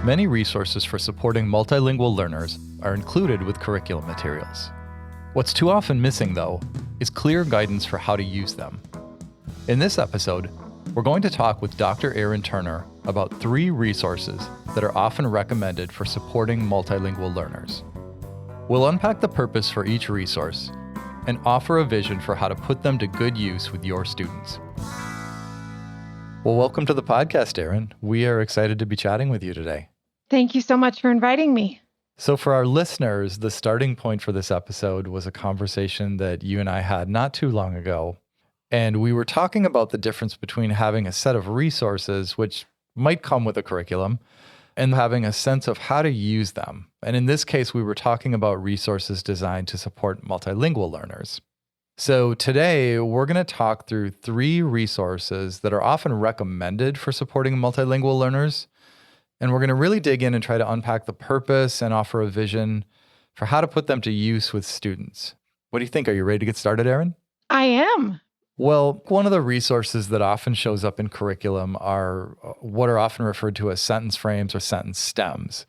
Many resources for supporting multilingual learners are included with curriculum materials. What's too often missing, though, is clear guidance for how to use them. In this episode, we're going to talk with Dr. Erin Turner about 3 resources that are often recommended for supporting multilingual learners. We'll unpack the purpose for each resource and offer a vision for how to put them to good use with your students. Well, welcome to the podcast, Erin. We are excited to be chatting with you today. Thank you so much for inviting me. So for our listeners, the starting point for this episode was a conversation that you and I had not too long ago. And we were talking about the difference between having a set of resources, which might come with a curriculum, and having a sense of how to use them. And in this case, we were talking about resources designed to support multilingual learners. So today, we're going to talk through 3 resources that are often recommended for supporting multilingual learners. And we're going to really dig in and try to unpack the purpose and offer a vision for how to put them to use with students. What do you think? Are you ready to get started, Erin? I am. Well, one of the resources that often shows up in curriculum are what are often referred to as sentence frames or sentence stems.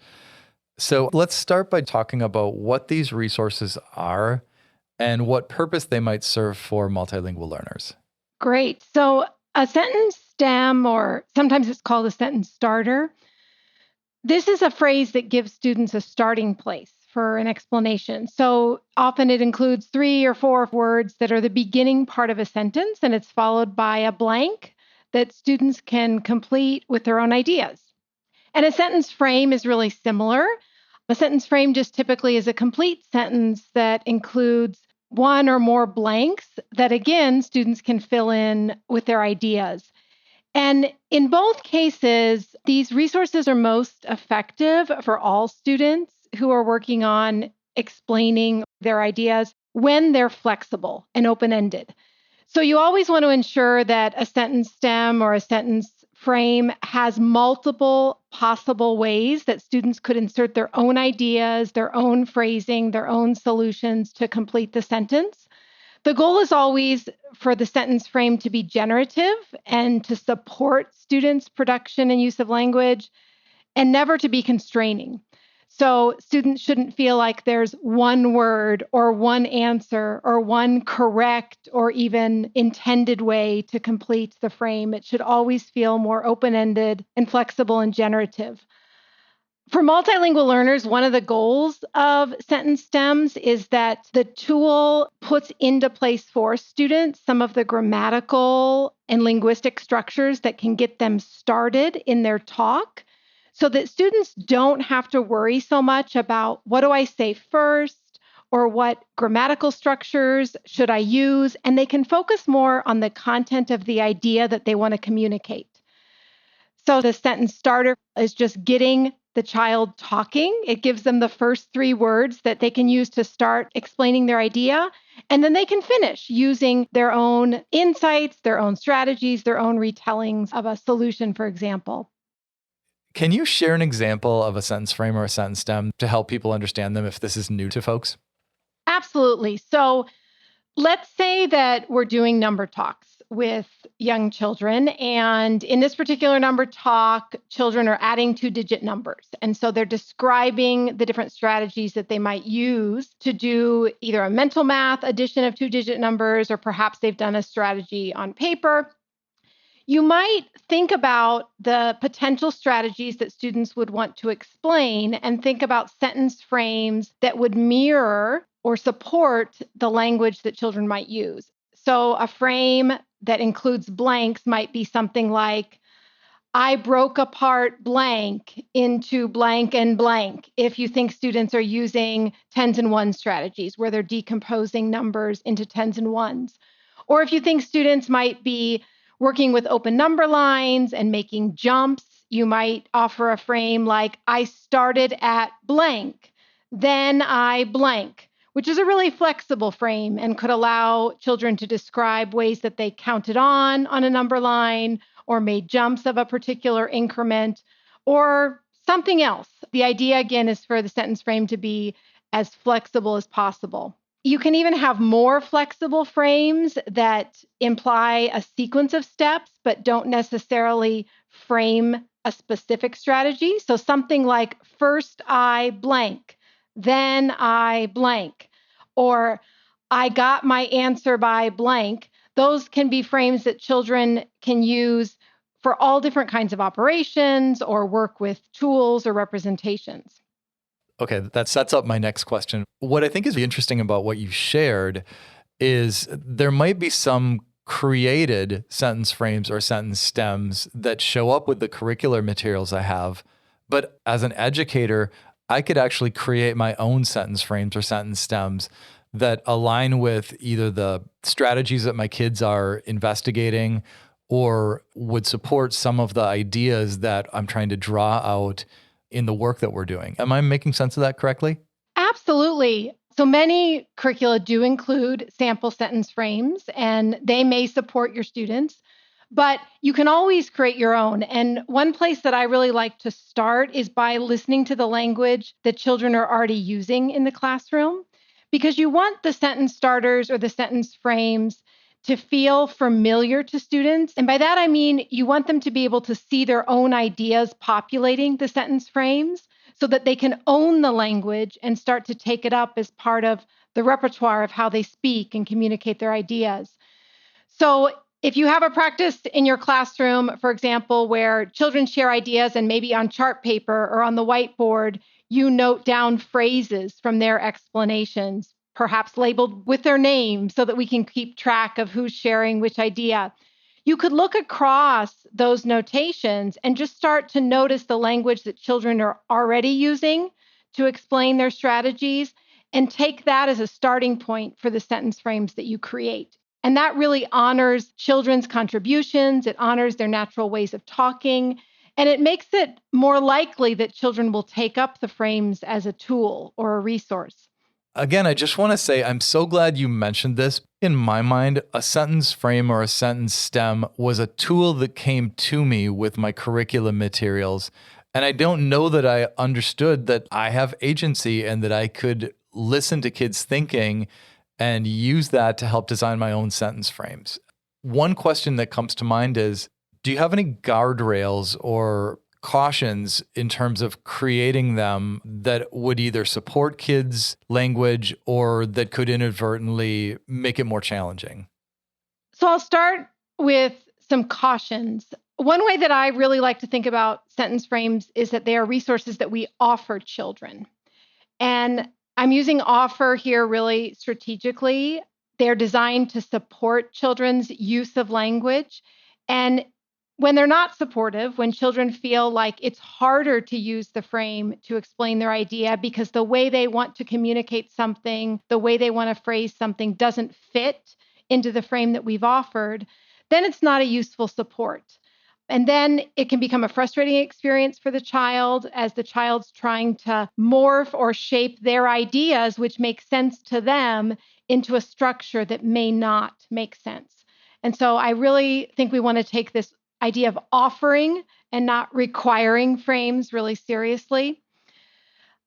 So let's start by talking about what these resources are and what purpose they might serve for multilingual learners. Great. So a sentence stem, or sometimes it's called a sentence starter, this is a phrase that gives students a starting place for an explanation. So often it includes 3 or 4 words that are the beginning part of a sentence, and it's followed by a blank that students can complete with their own ideas. And a sentence frame is really similar. A sentence frame just typically is a complete sentence that includes 1 or more blanks that, again, students can fill in with their ideas. And in both cases, these resources are most effective for all students who are working on explaining their ideas when they're flexible and open-ended. So you always want to ensure that a sentence stem or a sentence frame has multiple possible ways that students could insert their own ideas, their own phrasing, their own solutions to complete the sentence. The goal is always for the sentence frame to be generative and to support students' production and use of language, and never to be constraining. So students shouldn't feel like there's one word or one answer or one correct or even intended way to complete the frame. It should always feel more open-ended and flexible and generative. For multilingual learners, one of the goals of sentence stems is that the tool puts into place for students some of the grammatical and linguistic structures that can get them started in their talk, so that students don't have to worry so much about what do I say first or what grammatical structures should I use, and they can focus more on the content of the idea that they want to communicate. So the sentence starter is just getting the child talking. It gives them the first 3 words that they can use to start explaining their idea, and then they can finish using their own insights, their own strategies, their own retellings of a solution, for example. Can you share an example of a sentence frame or a sentence stem to help people understand them if this is new to folks? Absolutely. So let's say that we're doing number talks with young children. And in this particular number talk, children are adding 2-digit numbers. And so they're describing the different strategies that they might use to do either a mental math addition of 2-digit numbers, or perhaps they've done a strategy on paper. You might think about the potential strategies that students would want to explain and think about sentence frames that would mirror or support the language that children might use. So a frame that includes blanks might be something like, I broke apart blank into blank and blank, if you think students are using tens and ones strategies where they're decomposing numbers into tens and ones. Or if you think students might be working with open number lines and making jumps, you might offer a frame like, I started at blank, then I blank, which is a really flexible frame and could allow children to describe ways that they counted on a number line or made jumps of a particular increment or something else. The idea, again, is for the sentence frame to be as flexible as possible. You can even have more flexible frames that imply a sequence of steps, but don't necessarily frame a specific strategy. So something like first I blank, then I blank, or I got my answer by blank. Those can be frames that children can use for all different kinds of operations or work with tools or representations. Okay, that sets up my next question. What I think is interesting about what you shared is there might be some created sentence frames or sentence stems that show up with the curricular materials I have. But as an educator, I could actually create my own sentence frames or sentence stems that align with either the strategies that my kids are investigating or would support some of the ideas that I'm trying to draw out in the work that we're doing. Am I making sense of that correctly? Absolutely. So many curricula do include sample sentence frames, and they may support your students, but you can always create your own. And one place that I really like to start is by listening to the language that children are already using in the classroom, because you want the sentence starters or the sentence frames to feel familiar to students. And by that, I mean you want them to be able to see their own ideas populating the sentence frames so that they can own the language and start to take it up as part of the repertoire of how they speak and communicate their ideas. So, if you have a practice in your classroom, for example, where children share ideas and maybe on chart paper or on the whiteboard, you note down phrases from their explanations, perhaps labeled with their name so that we can keep track of who's sharing which idea. You could look across those notations and just start to notice the language that children are already using to explain their strategies and take that as a starting point for the sentence frames that you create. And that really honors children's contributions. It honors their natural ways of talking. And it makes it more likely that children will take up the frames as a tool or a resource. Again, I just want to say I'm so glad you mentioned this. In my mind, a sentence frame or a sentence stem was a tool that came to me with my curriculum materials. And I don't know that I understood that I have agency and that I could listen to kids' thinking and use that to help design my own sentence frames. One question that comes to mind is, do you have any guardrails or cautions in terms of creating them that would either support kids' language or that could inadvertently make it more challenging? So I'll start with some cautions. One way that I really like to think about sentence frames is that they are resources that we offer children. And I'm using offer here really strategically. They're designed to support children's use of language. And when they're not supportive, when children feel like it's harder to use the frame to explain their idea because the way they want to communicate something, the way they want to phrase something doesn't fit into the frame that we've offered, then it's not a useful support. And then it can become a frustrating experience for the child as the child's trying to morph or shape their ideas, which make sense to them, into a structure that may not make sense. And so I really think we want to take this idea of offering and not requiring frames really seriously.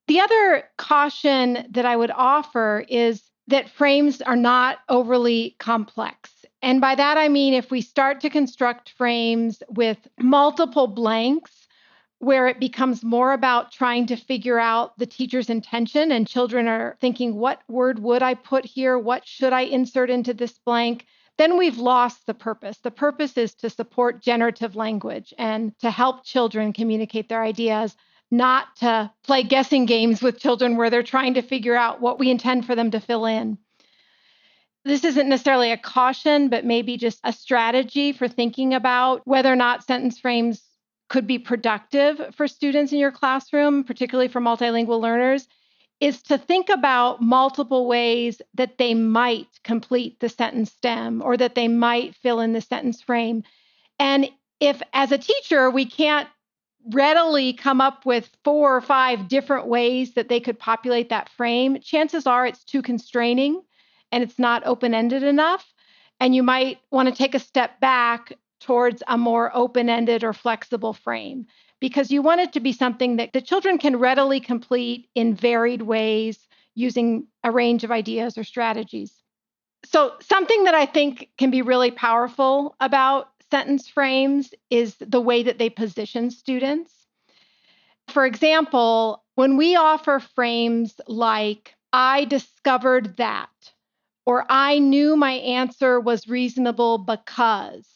The other caution that I would offer is that frames are not overly complex. And by that, I mean, if we start to construct frames with multiple blanks, where it becomes more about trying to figure out the teacher's intention, and children are thinking, what word would I put here? What should I insert into this blank? Then we've lost the purpose. The purpose is to support generative language and to help children communicate their ideas, not to play guessing games with children where they're trying to figure out what we intend for them to fill in. This isn't necessarily a caution, but maybe just a strategy for thinking about whether or not sentence frames could be productive for students in your classroom, particularly for multilingual learners, is to think about multiple ways that they might complete the sentence stem or that they might fill in the sentence frame. And if, as a teacher, we can't readily come up with 4 or 5 different ways that they could populate that frame, chances are it's too constraining and it's not open-ended enough. And you might want to take a step back towards a more open-ended or flexible frame because you want it to be something that the children can readily complete in varied ways using a range of ideas or strategies. So something that I think can be really powerful about sentence frames is the way that they position students. For example, when we offer frames like, I discovered that, or I knew my answer was reasonable because,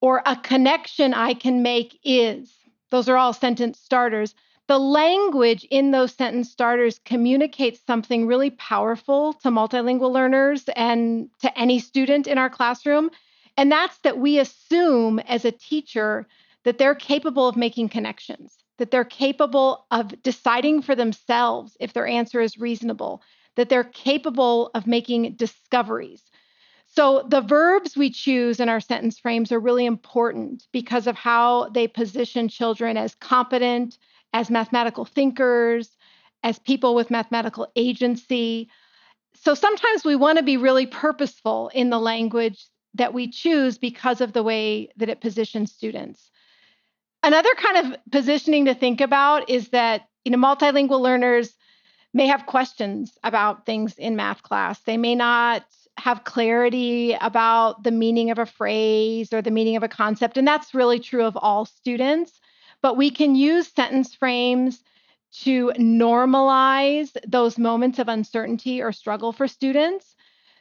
or a connection I can make is, those are all sentence starters. The language in those sentence starters communicates something really powerful to multilingual learners and to any student in our classroom. And that's that we assume as a teacher that they're capable of making connections, that they're capable of deciding for themselves if their answer is reasonable, that they're capable of making discoveries. So the verbs we choose in our sentence frames are really important because of how they position children as competent, as mathematical thinkers, as people with mathematical agency. So sometimes we want to be really purposeful in the language that we choose because of the way that it positions students. Another kind of positioning to think about is that, multilingual learners may have questions about things in math class. They may not have clarity about the meaning of a phrase or the meaning of a concept. And that's really true of all students. But we can use sentence frames to normalize those moments of uncertainty or struggle for students.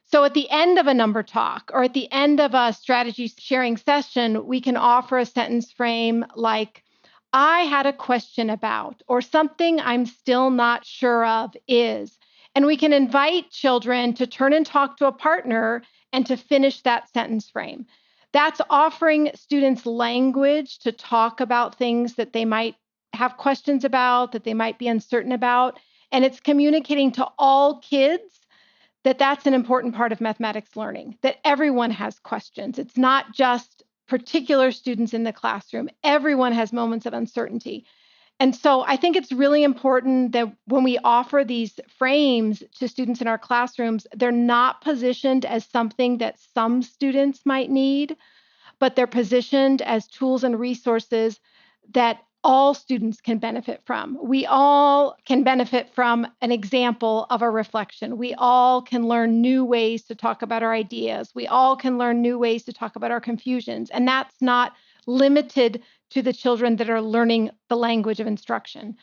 So at the end of a number talk or at the end of a strategy sharing session, we can offer a sentence frame like, I had a question about, or something I'm still not sure of is. And we can invite children to turn and talk to a partner and to finish that sentence frame. That's offering students language to talk about things that they might have questions about, that they might be uncertain about. And it's communicating to all kids that that's an important part of mathematics learning, that everyone has questions. It's not just particular students in the classroom. Everyone has moments of uncertainty. And so I think it's really important that when we offer these frames to students in our classrooms, they're not positioned as something that some students might need, but they're positioned as tools and resources that all students can benefit from. We all can benefit from an example of a reflection. We all can learn new ways to talk about our ideas. We all can learn new ways to talk about our confusions. And that's not limited to the children that are learning the language of instruction.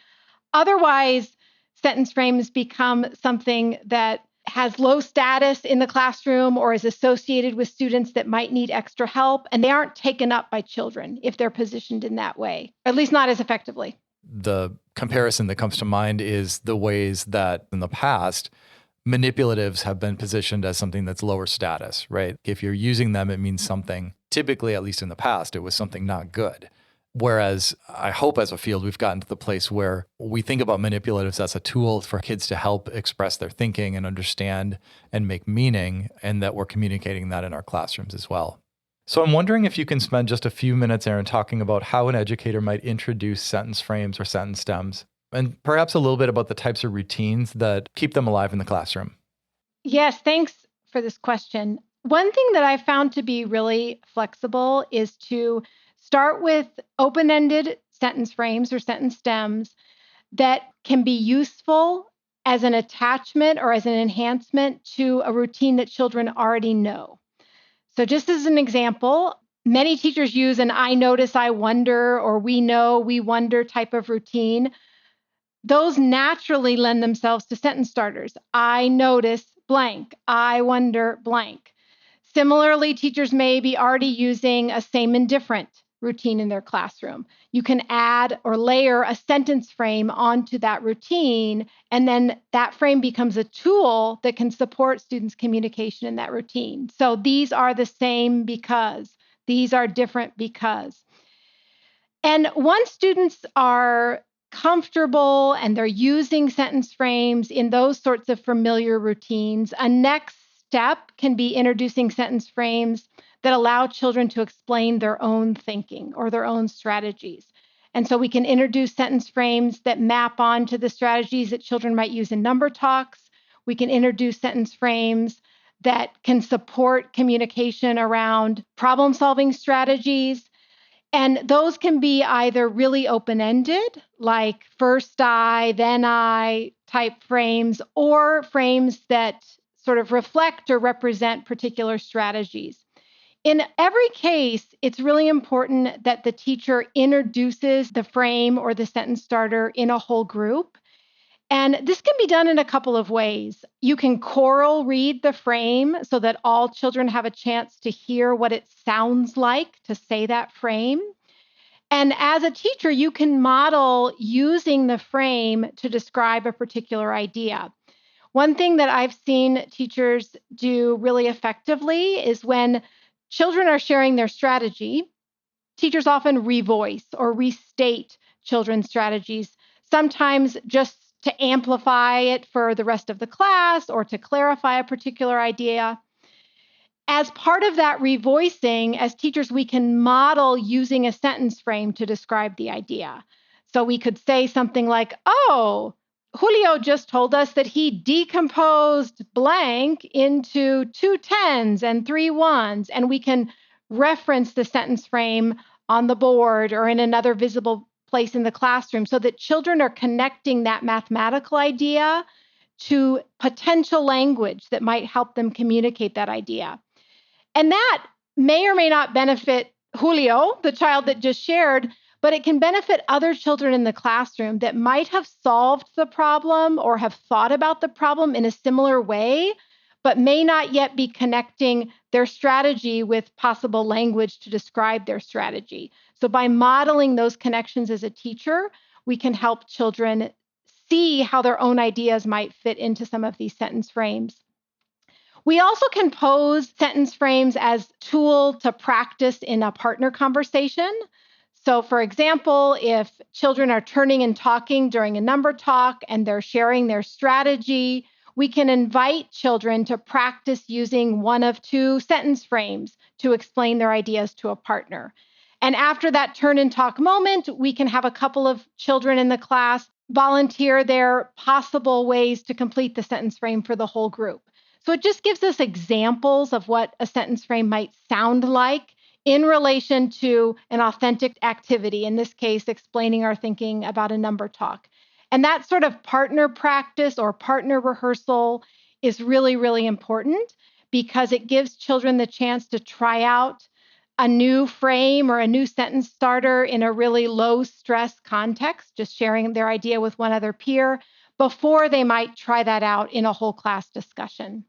Otherwise, sentence frames become something that has low status in the classroom or is associated with students that might need extra help, and they aren't taken up by children if they're positioned in that way, at least not as effectively. The comparison that comes to mind is the ways that in the past, manipulatives have been positioned as something that's lower status, right? If you're using them, it means something. Typically, at least in the past, it was something not good. Whereas I hope as a field, we've gotten to the place where we think about manipulatives as a tool for kids to help express their thinking and understand and make meaning, and that we're communicating that in our classrooms as well. So I'm wondering if you can spend just a few minutes, Erin, talking about how an educator might introduce sentence frames or sentence stems, and perhaps a little bit about the types of routines that keep them alive in the classroom. Yes, thanks for this question. One thing that I found to be really flexible is to start with open-ended sentence frames or sentence stems that can be useful as an attachment or as an enhancement to a routine that children already know. So just as an example, many teachers use an I notice, I wonder, or we know, we wonder type of routine. Those naturally lend themselves to sentence starters. I notice blank. I wonder blank. Similarly, teachers may be already using a same and different routine in their classroom. You can add or layer a sentence frame onto that routine, and then that frame becomes a tool that can support students' communication in that routine. So these are the same because, these are different because. And once students are comfortable and they're using sentence frames in those sorts of familiar routines, a next step can be introducing sentence frames that allow children to explain their own thinking or their own strategies. And so we can introduce sentence frames that map onto the strategies that children might use in number talks. We can introduce sentence frames that can support communication around problem-solving strategies. And those can be either really open-ended, like first I, then I type frames, or frames that sort of reflect or represent particular strategies. In every case, it's really important that the teacher introduces the frame or the sentence starter in a whole group. And this can be done in a couple of ways. You can choral read the frame so that all children have a chance to hear what it sounds like to say that frame. And as a teacher, you can model using the frame to describe a particular idea. One thing that I've seen teachers do really effectively is when children are sharing their strategy, teachers often revoice or restate children's strategies, sometimes just to amplify it for the rest of the class or to clarify a particular idea. As part of that revoicing, as teachers, we can model using a sentence frame to describe the idea. So we could say something like, oh, Julio just told us that he decomposed blank into 2 10s and 3 1s, and we can reference the sentence frame on the board or in another visible place in the classroom so that children are connecting that mathematical idea to potential language that might help them communicate that idea. And that may or may not benefit Julio, the child that just shared, but it can benefit other children in the classroom that might have solved the problem or have thought about the problem in a similar way, but may not yet be connecting their strategy with possible language to describe their strategy. So by modeling those connections as a teacher, we can help children see how their own ideas might fit into some of these sentence frames. We also can pose sentence frames as tool to practice in a partner conversation. So for example, if children are turning and talking during a number talk and they're sharing their strategy, we can invite children to practice using one of 2 sentence frames to explain their ideas to a partner. And after that turn and talk moment, we can have a couple of children in the class volunteer their possible ways to complete the sentence frame for the whole group. So it just gives us examples of what a sentence frame might sound like in relation to an authentic activity, in this case, explaining our thinking about a number talk. And that sort of partner practice or partner rehearsal is really, really important because it gives children the chance to try out a new frame or a new sentence starter in a really low stress context, just sharing their idea with one other peer before they might try that out in a whole class discussion.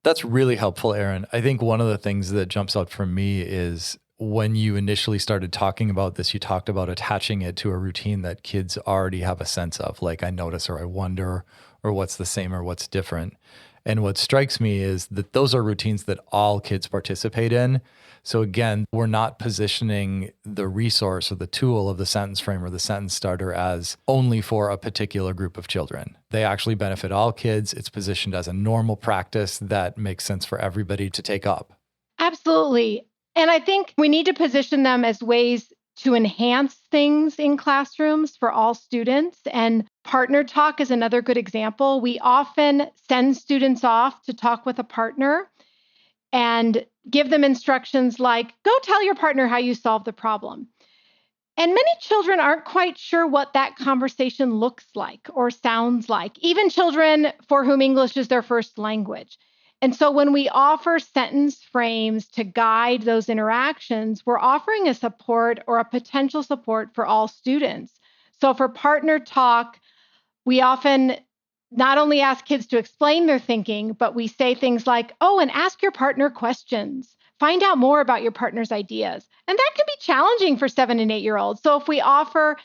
That's really helpful, Erin. I think one of the things that jumps out for me is when you initially started talking about this, you talked about attaching it to a routine that kids already have a sense of, like I notice or I wonder or what's the same or what's different. And what strikes me is that those are routines that all kids participate in. So again, we're not positioning the resource or the tool of the sentence frame or the sentence starter as only for a particular group of children. They actually benefit all kids. It's positioned as a normal practice that makes sense for everybody to take up. Absolutely. And I think we need to position them as ways to enhance things in classrooms for all students. And partner talk is another good example. We often send students off to talk with a partner and give them instructions like, go tell your partner how you solve the problem. And many children aren't quite sure what that conversation looks like or sounds like, even children for whom English is their first language. And so when we offer sentence frames to guide those interactions, we're offering a support or a potential support for all students. So for partner talk, we often not only ask kids to explain their thinking, but we say things like, oh, and ask your partner questions. Find out more about your partner's ideas. And that can be challenging for 7 and 8-year-olds. So if we offer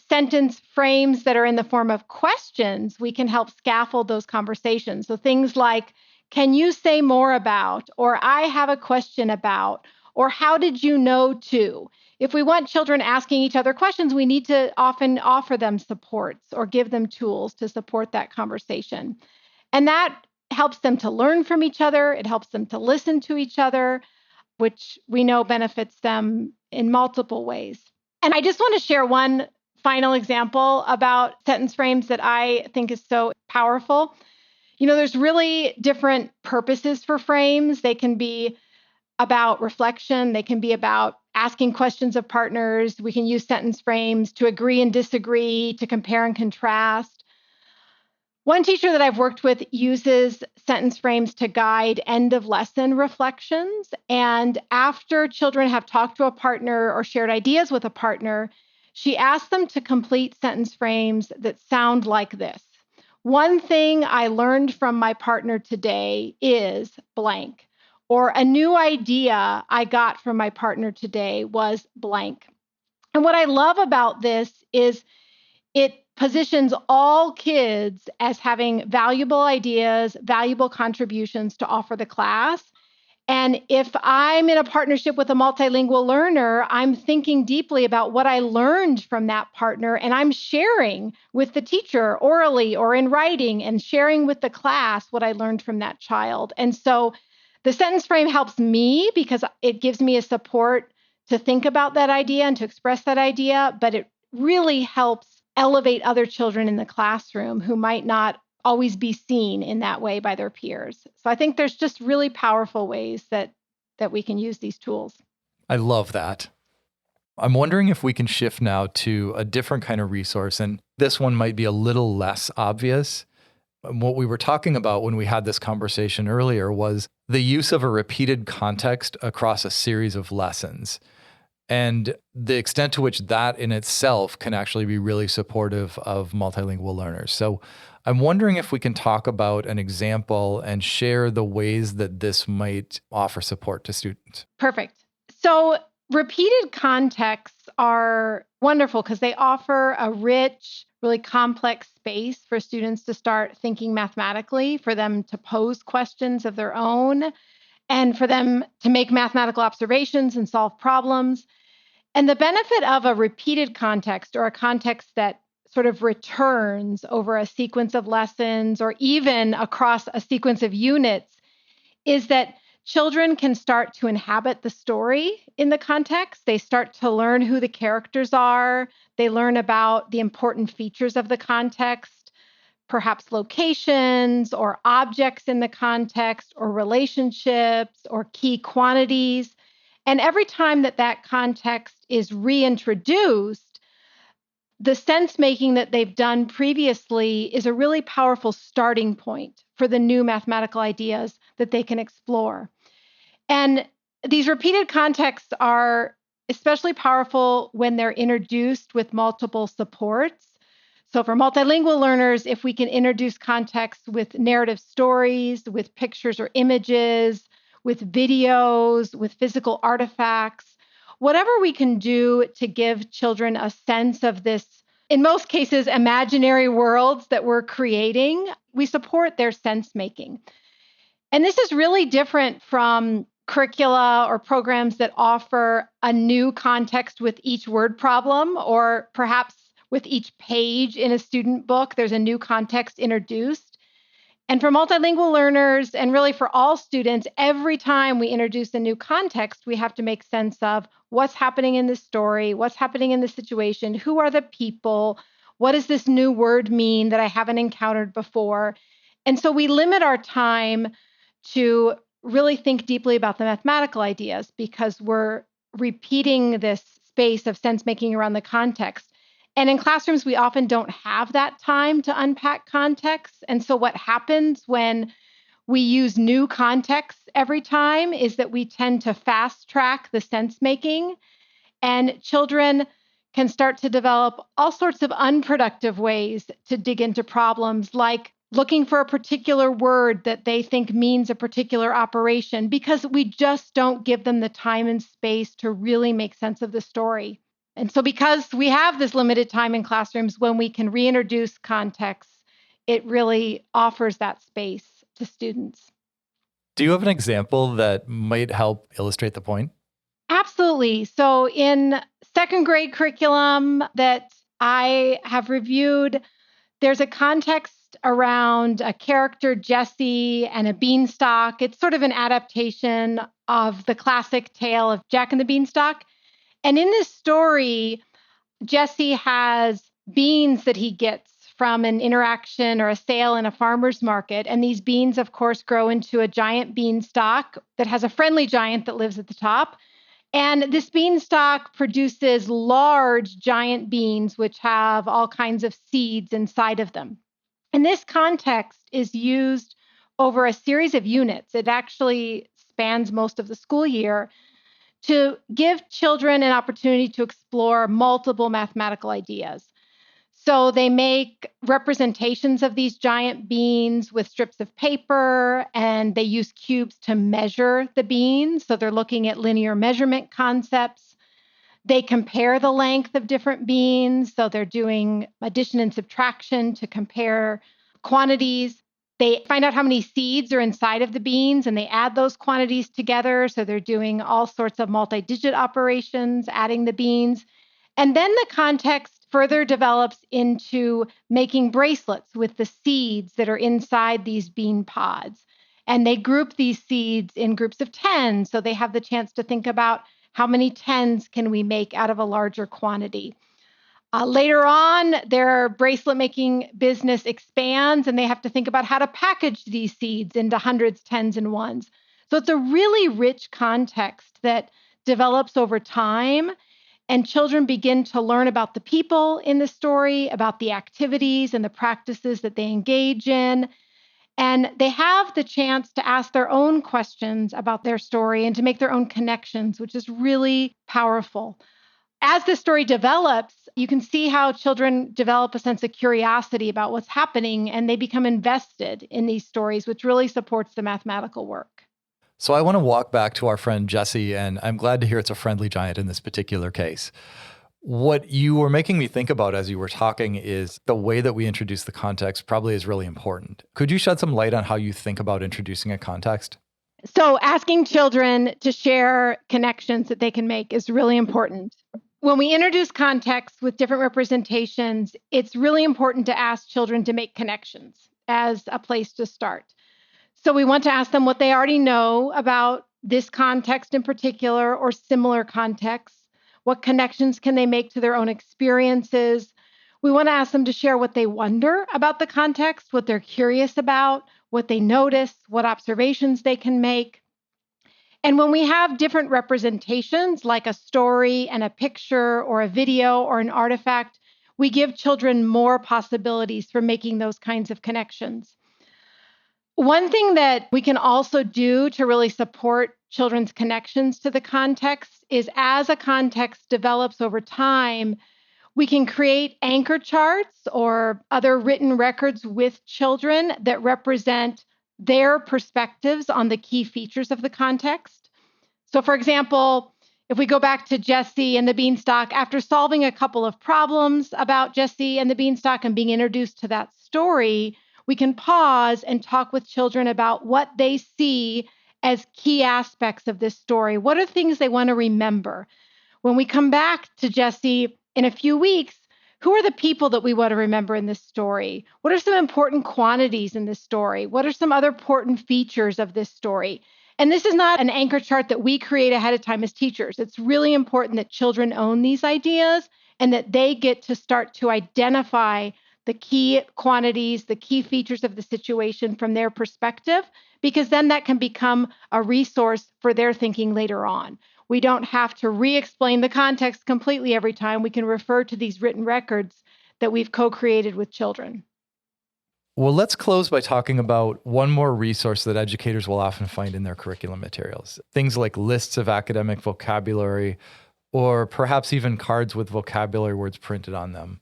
sentence frames that are in the form of questions, we can help scaffold those conversations. So things like, can you say more about, or I have a question about, or how did you know to? If we want children asking each other questions, we need to often offer them supports or give them tools to support that conversation. And that helps them to learn from each other. It helps them to listen to each other, which we know benefits them in multiple ways. And I just want to share one final example about sentence frames that I think is so powerful. You know, there's really different purposes for frames. They can be about reflection. They can be about asking questions of partners. We can use sentence frames to agree and disagree, to compare and contrast. One teacher that I've worked with uses sentence frames to guide end of lesson reflections. And after children have talked to a partner or shared ideas with a partner, she asks them to complete sentence frames that sound like this. One thing I learned from my partner today is blank. Or a new idea I got from my partner today was blank. And what I love about this is it positions all kids as having valuable ideas, valuable contributions to offer the class. And if I'm in a partnership with a multilingual learner, I'm thinking deeply about what I learned from that partner, and I'm sharing with the teacher orally or in writing and sharing with the class what I learned from that child. And so the sentence frame helps me because it gives me a support to think about that idea and to express that idea, but it really helps elevate other children in the classroom who might not always be seen in that way by their peers. So I think there's just really powerful ways that we can use these tools. I love that. I'm wondering if we can shift now to a different kind of resource, and this one might be a little less obvious. What we were talking about when we had this conversation earlier was the use of a repeated context across a series of lessons, and the extent to which that in itself can actually be really supportive of multilingual learners. So I'm wondering if we can talk about an example and share the ways that this might offer support to students. Perfect. So repeated contexts are wonderful because they offer a rich, really complex space for students to start thinking mathematically, for them to pose questions of their own, and for them to make mathematical observations and solve problems. And the benefit of a repeated context, or a context that sort of returns over a sequence of lessons or even across a sequence of units, is that children can start to inhabit the story in the context. They start to learn who the characters are. They learn about the important features of the context, perhaps locations or objects in the context or relationships or key quantities. And every time that that context is reintroduced, the sense making that they've done previously is a really powerful starting point for the new mathematical ideas that they can explore. And these repeated contexts are especially powerful when they're introduced with multiple supports. So for multilingual learners, if we can introduce context with narrative stories, with pictures or images, with videos, with physical artifacts, whatever we can do to give children a sense of this, in most cases, imaginary worlds that we're creating, we support their sense making. And this is really different from curricula or programs that offer a new context with each word problem, or perhaps with each page in a student book, there's a new context introduced. And for multilingual learners, and really for all students, every time we introduce a new context, we have to make sense of what's happening in this story, what's happening in this situation, who are the people, what does this new word mean that I haven't encountered before. And so we limit our time to really think deeply about the mathematical ideas because we're repeating this space of sense making around the context. And in classrooms, we often don't have that time to unpack context. And so what happens when we use new contexts every time is that we tend to fast track the sense making, and children can start to develop all sorts of unproductive ways to dig into problems, like looking for a particular word that they think means a particular operation, because we just don't give them the time and space to really make sense of the story. And so because we have this limited time in classrooms, when we can reintroduce context, it really offers that space to students. Do you have an example that might help illustrate the point? Absolutely. So in second grade curriculum that I have reviewed, there's a context around a character, Jesse, and a beanstalk. It's sort of an adaptation of the classic tale of Jack and the Beanstalk. And in this story, Jesse has beans that he gets from an interaction or a sale in a farmer's market. And these beans, of course, grow into a giant beanstalk that has a friendly giant that lives at the top. And this beanstalk produces large, giant beans, which have all kinds of seeds inside of them. And this context is used over a series of units. It actually spans most of the school year to give children an opportunity to explore multiple mathematical ideas. So they make representations of these giant beans with strips of paper, and they use cubes to measure the beans. So they're looking at linear measurement concepts. They compare the length of different beans. So they're doing addition and subtraction to compare quantities. They find out how many seeds are inside of the beans and they add those quantities together. So they're doing all sorts of multi-digit operations, adding the beans. And then the context further develops into making bracelets with the seeds that are inside these bean pods. And they group these seeds in groups of 10. So they have the chance to think about how many tens can we make out of a larger quantity. Later on, their bracelet making business expands and they have to think about how to package these seeds into hundreds, tens, and ones. So it's a really rich context that develops over time, and children begin to learn about the people in the story, about the activities and the practices that they engage in. And they have the chance to ask their own questions about their story and to make their own connections, which is really powerful. As the story develops, you can see how children develop a sense of curiosity about what's happening and they become invested in these stories, which really supports the mathematical work. So I want to walk back to our friend Jesse, and I'm glad to hear it's a friendly giant in this particular case. What you were making me think about as you were talking is the way that we introduce the context probably is really important. Could you shed some light on how you think about introducing a context? So asking children to share connections that they can make is really important. When we introduce context with different representations, it's really important to ask children to make connections as a place to start. So we want to ask them what they already know about this context in particular or similar contexts. What connections can they make to their own experiences? We want to ask them to share what they wonder about the context, what they're curious about, what they notice, what observations they can make. And when we have different representations, like a story and a picture or a video or an artifact, we give children more possibilities for making those kinds of connections. One thing that we can also do to really support children's connections to the context is as a context develops over time, we can create anchor charts or other written records with children that represent their perspectives on the key features of the context. So, for example, if we go back to Jesse and the beanstalk, after solving a couple of problems about Jesse and the beanstalk and being introduced to that story, we can pause and talk with children about what they see as key aspects of this story. What are things they want to remember? When we come back to Jesse in a few weeks, who are the people that we want to remember in this story? What are some important quantities in this story? What are some other important features of this story? And this is not an anchor chart that we create ahead of time as teachers. It's really important that children own these ideas and that they get to start to identify the key quantities, the key features of the situation from their perspective, because then that can become a resource for their thinking later on. We don't have to re-explain the context completely every time. We can refer to these written records that we've co-created with children. Well, let's close by talking about one more resource that educators will often find in their curriculum materials. Things like lists of academic vocabulary, or perhaps even cards with vocabulary words printed on them.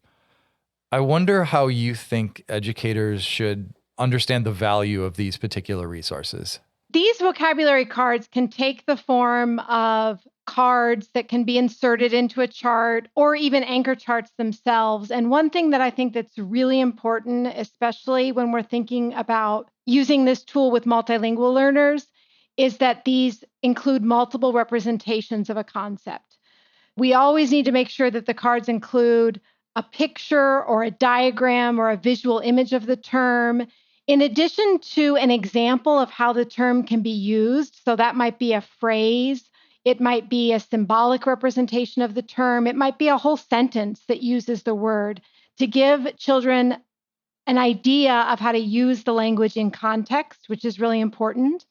I wonder how you think educators should understand the value of these particular resources. These vocabulary cards can take the form of cards that can be inserted into a chart or even anchor charts themselves. And one thing that I think that's really important, especially when we're thinking about using this tool with multilingual learners, is that these include multiple representations of a concept. We always need to make sure that the cards include a picture or a diagram or a visual image of the term, in addition to an example of how the term can be used. So that might be a phrase, it might be a symbolic representation of the term, it might be a whole sentence that uses the word to give children an idea of how to use the language in context, which is really important.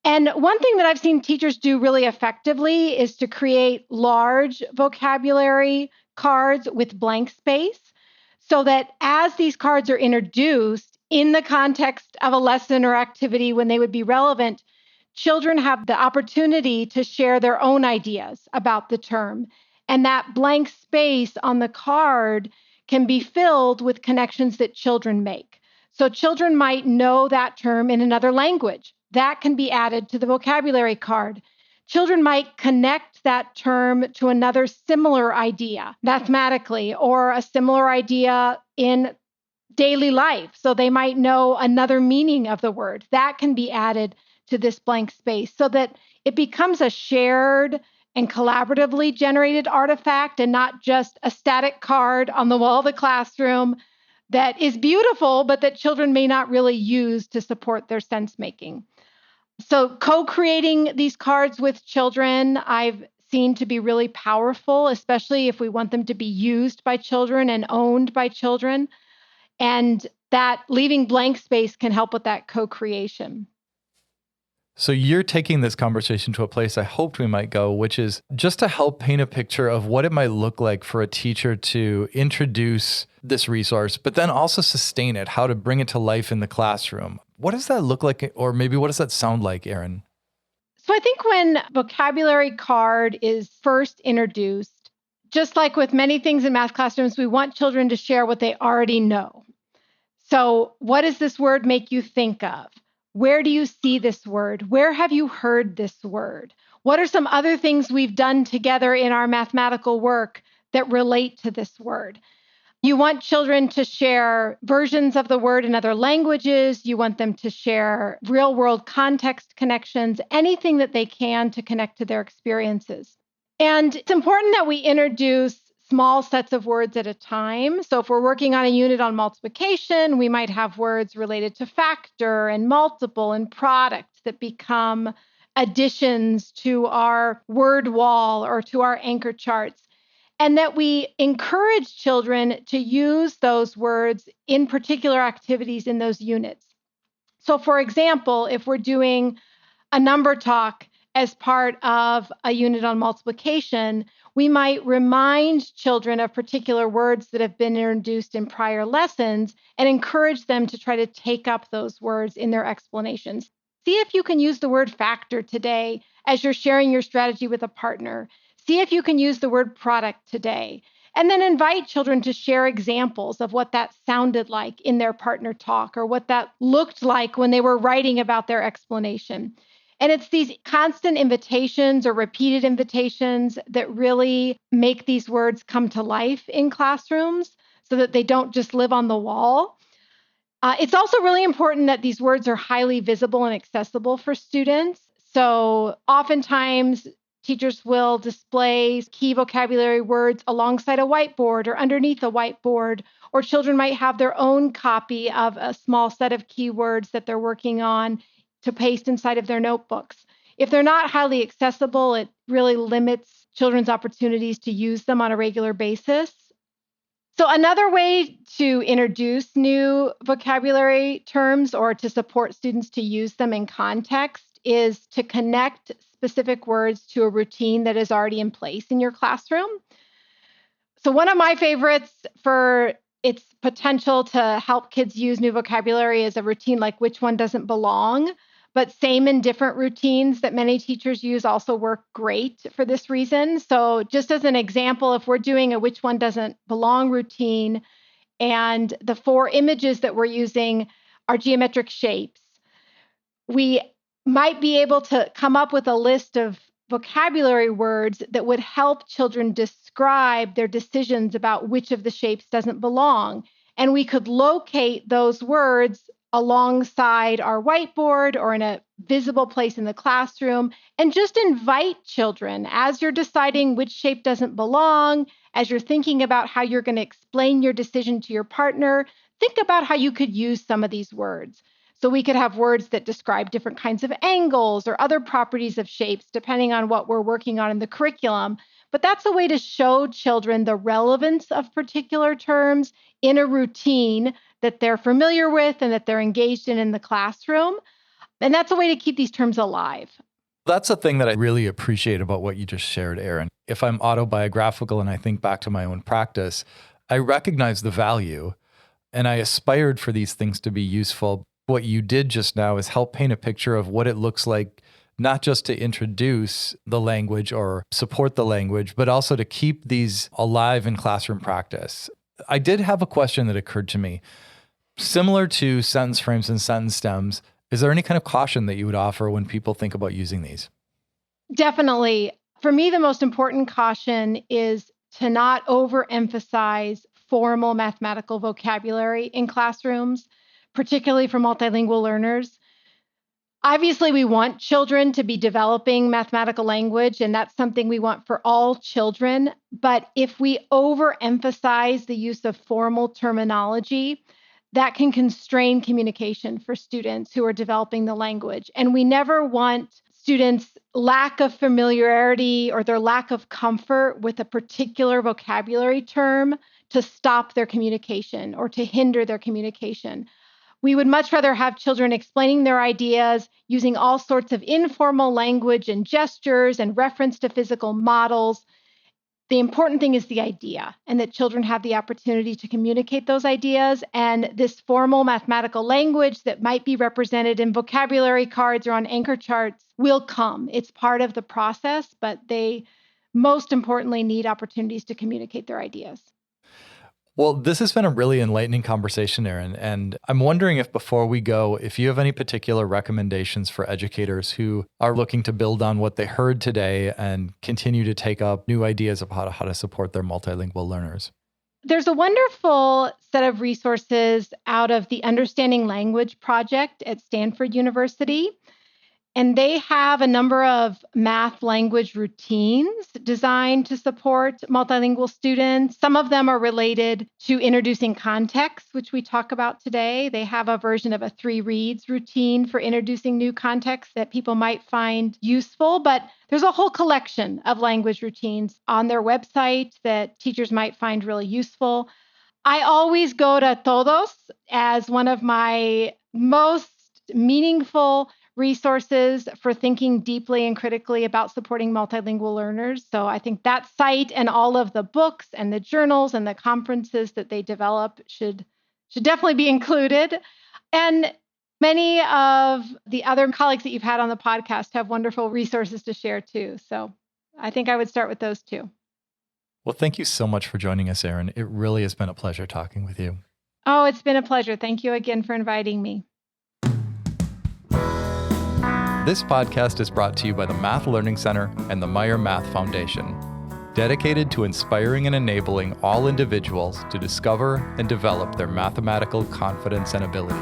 And one thing that I've seen teachers do really effectively is to create large vocabulary cards with blank space. so that as these cards are introduced in the context of a lesson or activity when they would be relevant, children have the opportunity to share their own ideas about the term. And that blank space on the card can be filled with connections that children make. So children might know that term in another language. That can be added to the vocabulary card. Children might connect that term to another similar idea mathematically or a similar idea in daily life. So they might know another meaning of the word. That can be added to this blank space so that it becomes a shared and collaboratively generated artifact and not just a static card on the wall of the classroom that is beautiful, but that children may not really use to support their sense making. So co-creating these cards with children, I've seen to be really powerful, especially if we want them to be used by children and owned by children. And that leaving blank space can help with that co-creation. So you're taking this conversation to a place I hoped we might go, which is just to help paint a picture of what it might look like for a teacher to introduce this resource, but then also sustain it, how to bring it to life in the classroom. What does that look like? Or maybe what does that sound like, Erin? So I think when vocabulary card is first introduced, just like with many things in math classrooms, we want children to share what they already know. So what does this word make you think of? Where do you see this word? Where have you heard this word? What are some other things we've done together in our mathematical work that relate to this word? You want children to share versions of the word in other languages. You want them to share real world context connections, anything that they can to connect to their experiences. And it's important that we introduce small sets of words at a time. So if we're working on a unit on multiplication, we might have words related to factor and multiple and product that become additions to our word wall or to our anchor charts. And that we encourage children to use those words in particular activities in those units. So for example, if we're doing a number talk as part of a unit on multiplication, we might remind children of particular words that have been introduced in prior lessons and encourage them to try to take up those words in their explanations. See if you can use the word factor today as you're sharing your strategy with a partner. See if you can use the word product today. And then invite children to share examples of what that sounded like in their partner talk or what that looked like when they were writing about their explanation. And it's these constant invitations or repeated invitations that really make these words come to life in classrooms so that they don't just live on the wall. It's also really important that these words are highly visible and accessible for students. So oftentimes, teachers will display key vocabulary words alongside a whiteboard or underneath a whiteboard, or children might have their own copy of a small set of keywords that they're working on to paste inside of their notebooks. If they're not highly accessible, it really limits children's opportunities to use them on a regular basis. So another way to introduce new vocabulary terms or to support students to use them in context is to connect specific words to a routine that is already in place in your classroom. So one of my favorites for its potential to help kids use new vocabulary is a routine like which one doesn't belong, but same and different routines that many teachers use also work great for this reason. So just as an example, if we're doing a which one doesn't belong routine and the 4 images that we're using are geometric shapes, we might be able to come up with a list of vocabulary words that would help children describe their decisions about which of the shapes doesn't belong. And we could locate those words alongside our whiteboard or in a visible place in the classroom and just invite children as you're deciding which shape doesn't belong, as you're thinking about how you're going to explain your decision to your partner, think about how you could use some of these words. So we could have words that describe different kinds of angles or other properties of shapes, depending on what we're working on in the curriculum. But that's a way to show children the relevance of particular terms in a routine that they're familiar with and that they're engaged in the classroom. And that's a way to keep these terms alive. That's a thing that I really appreciate about what you just shared, Erin. If I'm autobiographical and I think back to my own practice, I recognize the value and I aspired for these things to be useful. What you did just now is help paint a picture of what it looks like, not just to introduce the language or support the language, but also to keep these alive in classroom practice. I did have a question that occurred to me. Similar to sentence frames and sentence stems, is there any kind of caution that you would offer when people think about using these? Definitely. For me, the most important caution is to not overemphasize formal mathematical vocabulary in classrooms, particularly for multilingual learners. Obviously, we want children to be developing mathematical language, and that's something we want for all children. But if we overemphasize the use of formal terminology, that can constrain communication for students who are developing the language. And we never want students' lack of familiarity or their lack of comfort with a particular vocabulary term to stop their communication or to hinder their communication. We would much rather have children explaining their ideas using all sorts of informal language and gestures and reference to physical models. The important thing is the idea, and that children have the opportunity to communicate those ideas. And this formal mathematical language that might be represented in vocabulary cards or on anchor charts will come. It's part of the process, but they most importantly need opportunities to communicate their ideas. Well, this has been a really enlightening conversation, Erin, and I'm wondering if before we go, if you have any particular recommendations for educators who are looking to build on what they heard today and continue to take up new ideas about how to support their multilingual learners. There's a wonderful set of resources out of the Understanding Language Project at Stanford University. And they have a number of math language routines designed to support multilingual students. Some of them are related to introducing context, which we talk about today. They have a version of a 3 reads routine for introducing new context that people might find useful. But there's a whole collection of language routines on their website that teachers might find really useful. I always go to Todos as one of my most meaningful resources for thinking deeply and critically about supporting multilingual learners. So I think that site and all of the books and the journals and the conferences that they develop should definitely be included. And many of the other colleagues that you've had on the podcast have wonderful resources to share too. So I think I would start with those two. Well, thank you so much for joining us, Erin. It really has been a pleasure talking with you. Oh, it's been a pleasure. Thank you again for inviting me. This podcast is brought to you by the Math Learning Center and the Meyer Math Foundation, dedicated to inspiring and enabling all individuals to discover and develop their mathematical confidence and ability.